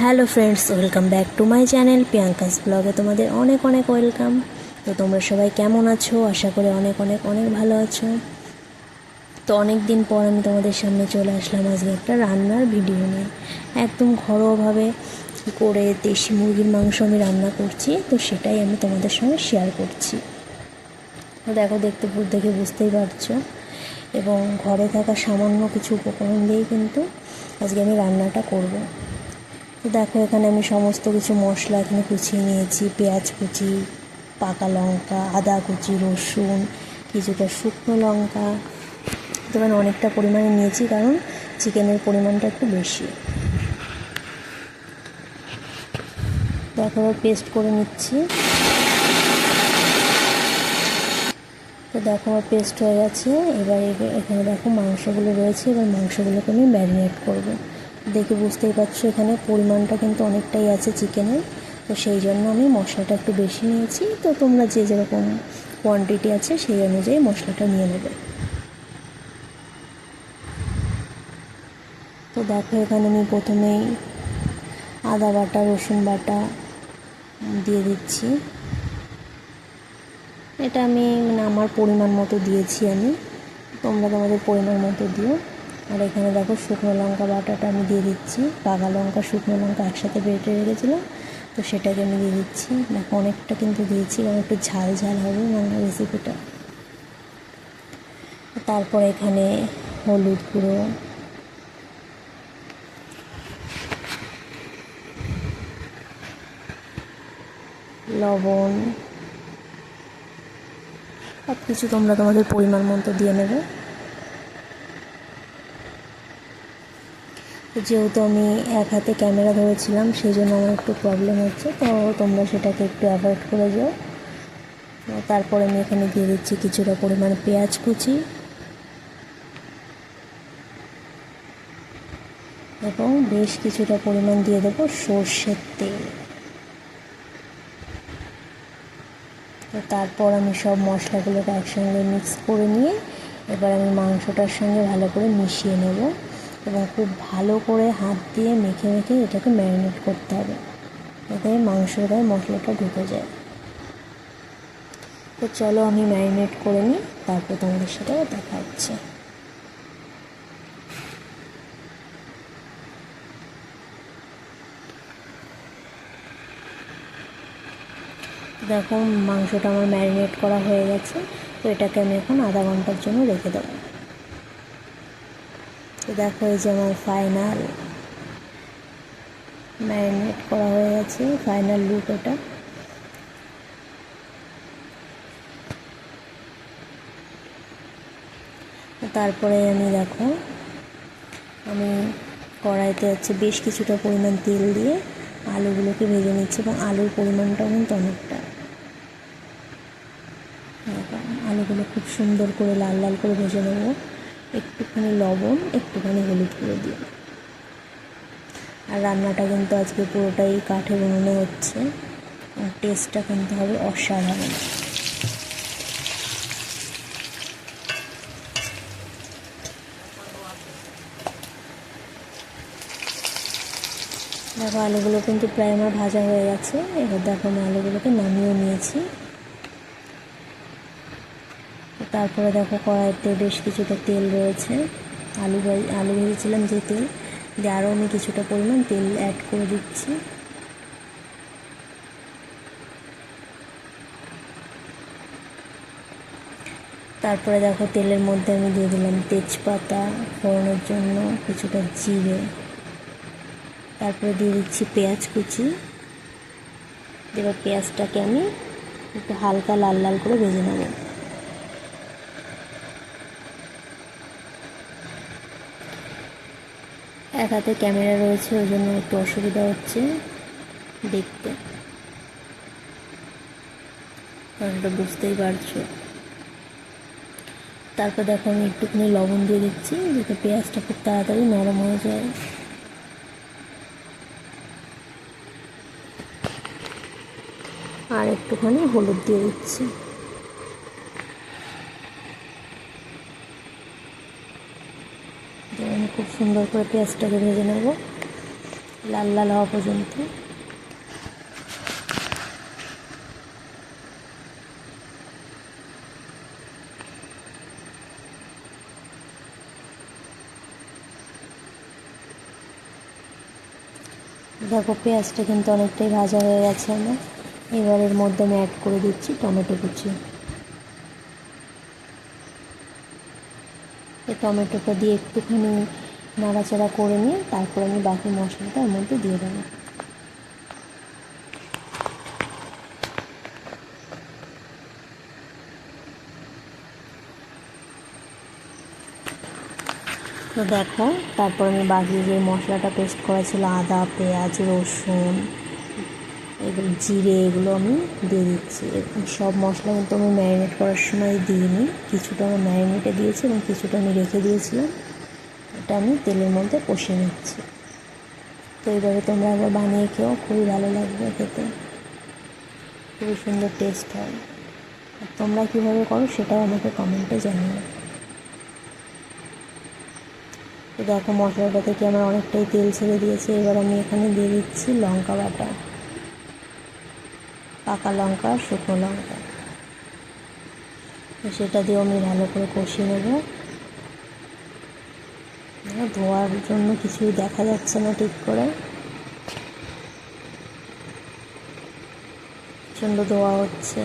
Hello friends, welcome back to my channel Priyanka's ব্লগে তোমাদের অনেক অনেক ওয়েলকাম। তো তোমরা সবাই কেমন আছো? আশা করি অনেক অনেক অনেক ভালো আছো। তো অনেক দিন পর আমি তোমাদের সামনে চলে আসলাম আজকে একটা রান্নার ভিডিও নিয়ে। একদম ঘরোয়াভাবে কী করে দেশি মুরগির মাংস আমি রান্না করছি, তো সেটাই আমি তোমাদের সঙ্গে শেয়ার করছি। তো দেখো, দেখে বুঝতেই পারছো, এবং ঘরে থাকা সামান্য কিছু উপকরণ দিয়েই কিন্তু আজকে আমি রান্নাটা করব। তো দেখো, এখানে আমি সমস্ত কিছু মশলা এখানে কুচিয়ে নিয়েছি। পেঁয়াজ কুচি, পাকা লঙ্কা, আদা কুচি, রসুন, কিছুটা শুকনো লঙ্কা। তো এখানে অনেকটা পরিমাণে নিয়েছি, কারণ চিকেনের পরিমাণটা একটু বেশি। দেখো, পেস্ট করে নিচ্ছি। তো দেখো, আমার পেস্ট হয়ে গেছে। এবার এখানে দেখো মাংসগুলো রয়েছে, এবার মাংসগুলোকে আমি ম্যারিনেট করব। দেখে বুঝতেই পারছো এখানে পরিমাণটা কিন্তু অনেকটাই আছে চিকেনের, তো সেই জন্য আমি মশলাটা একটু বেশি নিয়েছি। তো তোমরা যে যেরকম কোয়ান্টিটি আছে সেই অনুযায়ী মশলাটা নিয়ে নেবে। তো দেখো, এখানে আমি প্রথমেই আদা বাটা, রসুন বাটা দিয়ে দিচ্ছি। এটা আমি আমার পরিমাণ মতো দিয়েছি আমি, তোমরা তোমাদের পরিমাণ মতো দিও। আর এখানে দেখো, শুকনো লঙ্কা বাটাটা আমি দিয়ে দিচ্ছি। পাকা লঙ্কা, শুকনো লঙ্কা একসাথে বেটে রেখেছিলাম, তো সেটাকে আমি দিয়ে দিচ্ছি। দেখো, অনেকটা কিন্তু দিয়েছি, কারণ একটু ঝাল ঝাল হবে মানে রেসিপিটা। তারপর এখানে হলুদ গুঁড়ো, লবণ, সব কিছু তোমরা তোমাদের পরিমাণ মতো দিয়ে নেবে। যেহেতু আমি এক হাতে ক্যামেরা ধরেছিলাম, সেই জন্য আমার একটু প্রবলেম হচ্ছে, তো তোমরা সেটাকে একটু অ্যাভয়েড করে যাও। তারপরে আমি এখানে দিয়ে দিচ্ছি কিছুটা পরিমাণ পেঁয়াজ কুচি এবং বেশ কিছুটা পরিমাণ দিয়ে দেবো সর্ষের তেল। তো তারপর আমি সব মশলাগুলোকে একসঙ্গে মিক্স করে নিয়ে এবার আমি মাংসটার সঙ্গে ভালো করে মিশিয়ে নেব, এবং খুব ভালো করে হাত দিয়ে মেখে মেখে এটাকে ম্যারিনেট করতে হবে, যাতে মাংসের গায়ে মশলাটা ঢুকে যায়। তো চলো আমি ম্যারিনেট করে নিই, তারপর তোমাদের সাথে দেখা হচ্ছে। দেখো, মাংসটা আমার ম্যারিনেট করা হয়ে গেছে, তো এটাকে আমি এখন আধা ঘন্টার জন্য রেখে দেবো। তো দেখো, এই যে আমার ফাইনাল ম্যারিনেট করা হয়ে গেছে, ফাইনাল লুক এটা। তারপরে আমি দেখো, আমি কড়াইতে হচ্ছে বেশ কিছুটা পরিমাণ তেল দিয়ে আলুগুলোকে ভেজে নিচ্ছি, এবং আলুর পরিমাণটাও কিন্তু অনেকটা। আলুগুলো খুব সুন্দর করে লাল লাল করে ভেজে নেবো, একটুখানি লবণ, একটুখানি হলুদ করে দিয়ে। আর রান্নাটা কিন্তু আজকে পুরোটাই কাঠের উনুনে হচ্ছে, আর টেস্টটা কিন্তু হবে অসাধারণ। দেখো, আলুগুলো কিন্তু প্রায় আমার ভাজা হয়ে গেছে। এবার দেখো, আমি আলুগুলোকে নামিয়ে নিয়েছি। তারপরে দেখো, কড়াইতে বেশ কিছুটা তেল রয়েছে। আলু ভেজেছিলাম যে তেল দিয়ে আরও আমি কিছুটা পরিমাণ তেল অ্যাড করে দিচ্ছি। তারপরে দেখো, তেলের মধ্যে আমি দিয়ে দিলাম তেজপাতা ফোড়নের জন্য, কিছুটা জিরে, তারপরে দিয়ে দিচ্ছি পেঁয়াজ কুচি। এবার পেঁয়াজটাকে আমি একটু হালকা লাল লাল করে ভেজে নেব। এক হাতে ক্যামেরা রয়েছে, ওই জন্য একটু অসুবিধা হচ্ছে দেখতে, কারণটা বুঝতেই পারছো। তারপর দেখো, আমি একটুখানি লবণ দিয়ে দিচ্ছি, যাতে পেঁয়াজটা খুব তাড়াতাড়ি নরম হয়ে যায়। আর একটুখানি হলুদ দিয়ে দিচ্ছি। আমি খুব সুন্দর করে পেঁয়াজটাকে ভেজে নেব। লাল লাল হওয়া পর্যন্ত। দেখো পেঁয়াজটা কিন্তু অনেকটাই ভাজা হয়ে গেছে আমার। এবার এর মধ্যে আমি অ্যাড করে দিচ্ছি টমেটো কুচি। এই টমেটোটা দিয়ে একটুখানি নাড়াচাড়া করে নিয়ে তারপর আমি বাকি মশলাটা এর মধ্যে দিয়ে দেবো। তো দেখো তারপর আমি বাকি যে মশলাটা পেস্ট করা ছিল, আদা, পেঁয়াজ, রসুন, এগুলো জিরে, এগুলো আমি দিয়ে দিচ্ছি। সব মশলা কিন্তু আমি ম্যারিনেট করার সময় দিইনি, কিছুটা আমি ম্যারিনেটে দিয়েছি এবং কিছুটা আমি রেখে দিয়েছিলাম। এটা আমি তেলের মধ্যে কষিয়ে নিচ্ছি। তো এইভাবে তোমরা একবার বানিয়ে খেও, খুবই ভালো লাগবে খেতে, খুবই সুন্দর টেস্ট হয়। আর তোমরা কীভাবে করো সেটাও আমাকে কমেন্টে জানিও। তো দেখো মশলাটা থেকে আমার অনেকটাই তেল ছেড়ে দিয়েছে। এবার আমি এখানে দিয়ে দিচ্ছি লঙ্কা বাটা, পাকা লঙ্কা, শুকনো লঙ্কা। তো সেটা দিয়েও আমি ভালো করে কষিয়ে নেব। ধোয়ার জন্য কিছুই দেখা যাচ্ছে না ঠিক করে, প্রচণ্ড ধোয়া হচ্ছে।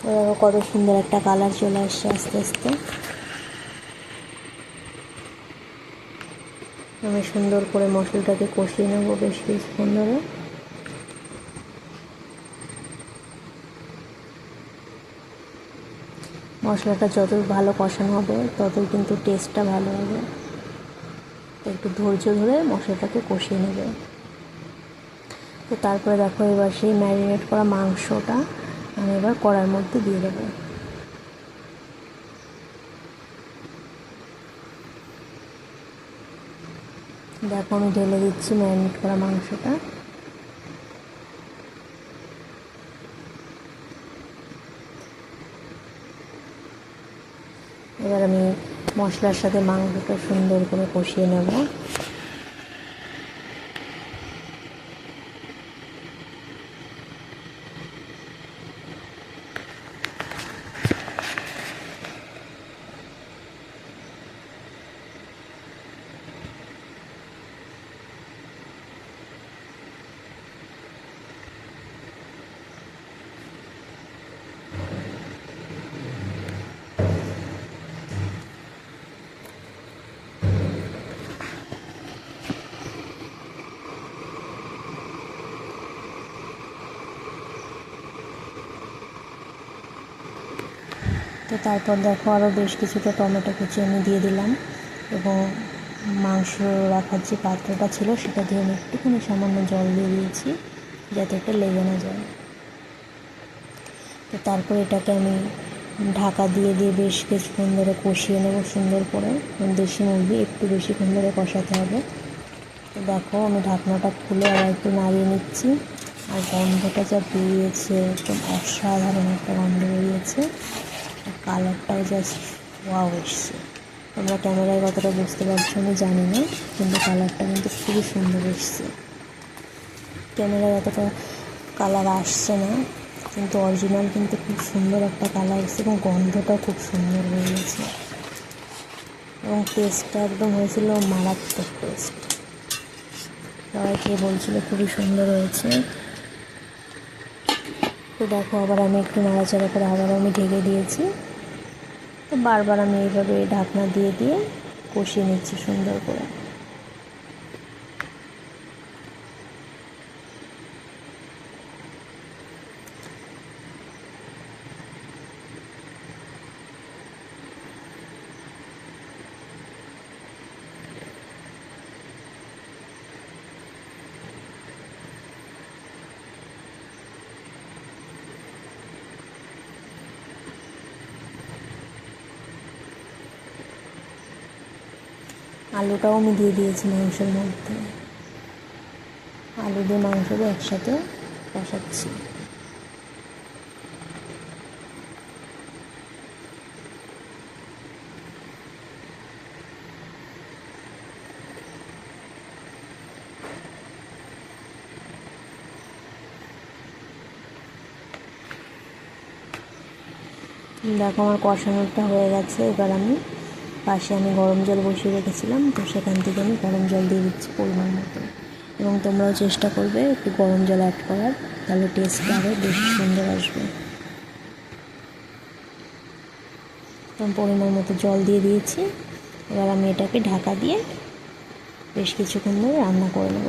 দেখো কত সুন্দর একটা কালার চলে আসছে আস্তে আস্তে। আমি সুন্দর করে মশলাটাকে কষিয়ে নেব বেশ কিছুক্ষণ ধরে। মশলাটা যত ভালো কষানো হবে ততই কিন্তু টেস্টটা ভালো হবে। একটু ধৈর্য ধরে মশলাটাকে কষিয়ে নেবে। তো তারপরে দেখো এবার সেই ম্যারিনেট করা মাংসটা আমি এবার কড়ার মধ্যে দিয়ে দেবো। দেখো আমি ঢেলে দিচ্ছি ম্যারিনেট করা মাংসটা। এবার আমি মশলার সাথে মাংসটা সুন্দর করে কষিয়ে নেব। তো তারপর দেখো আরও বেশ কিছুটা টমেটো কুচি আমি দিয়ে দিলাম এবং মাংস রাখার যে পাত্রটা ছিল সেটা দিয়ে আমি একটুখানি সামান্য জল দিয়ে দিয়েছি যাতে এটা লেগে না যায়। তো তারপর এটাকে আমি ঢাকা দিয়ে দিয়ে বেশ কিছুক্ষণ ধরে কষিয়ে নেব সুন্দর করে। দেশি মুরগি একটু বেশিক্ষণ ধরে কষাতে হবে। তো দেখো আমি ঢাকনাটা খুলে আবার একটু নাড়িয়ে নিচ্ছি। আর গন্ধটা যা বেরিয়েছে, একদম অসাধারণ একটা গন্ধ বেরিয়েছে। আর কালারটাও জাস্ট ওয়াও এসছে। তোমরা ক্যামেরায় কতটা বুঝতে পারছো আমি জানি না, কিন্তু কালারটা কিন্তু খুবই সুন্দর এসছে। ক্যামেরায় এতটা কালার আসছে না, কিন্তু অরিজিনাল কিন্তু খুব সুন্দর একটা কালার এসছে এবং গন্ধটাও খুব সুন্দর বেরিয়েছে এবং টেস্টটা একদম হয়েছিল মারাত্মক টেস্ট। সবাই খেয়ে বলছিল খুবই সুন্দর হয়েছে। তো দেখো আবার আমি একটু নাড়াচাড়া করে আবার আমি ঢেকে দিয়েছি। তো বারবার আমি এইভাবে ঢাকনা দিয়ে দিয়ে কষিয়ে নিচ্ছি সুন্দর করে। আলুটাও আমি দিয়ে দিয়েছি মাংসের মধ্যে। আলু দিয়ে মাংস দিয়ে একসাথে কষাচ্ছি। দেখো আমার কষানোটা হয়ে গেছে। এবার আমি পাশে গরম জল বসিয়ে রেখেছিলাম, তো সেখান থেকে আমি গরম জল দিয়ে দিচ্ছি পরিমাণ মতো। এবং তোমরাও চেষ্টা করবে একটু গরম জল অ্যাড করার, তাহলে টেস্টটা আরও বেশি সুন্দর আসবে। তো পরিমাণ মতো জল দিয়ে দিয়েছি। এবার আমি এটাকে ঢাকা দিয়ে বেশ কিছুক্ষণ ধরে রান্না করে নেব।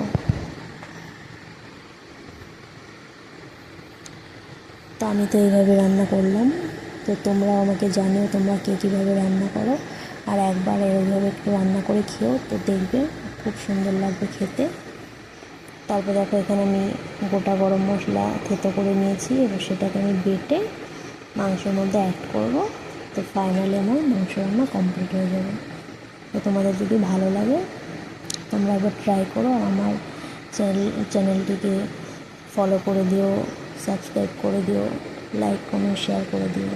তো আমি তো এইভাবে রান্না করলাম, তো তোমরাও আমাকে জানিও তোমরা কে কীভাবে রান্না করো। আর একবার এইভাবে একটু রান্না করে খেও, তো দেখবে খুব সুন্দর লাগবে খেতে। তারপর দেখো এখানে আমি গোটা গরম মশলা থেতো করে নিয়েছি, এবার সেটাকে আমি বেটে মাংসের মধ্যে অ্যাড করব। তো ফাইনালি আমার মাংস রান্না কমপ্লিট হয়ে যাবে। তো তোমাদের যদি ভালো লাগে তোমরা একবার ট্রাই করো। আর আমার চ্যানেলটিকে ফলো করে দিও, সাবস্ক্রাইব করে দিও, লাইক কমেন্ট শেয়ার করে দিও।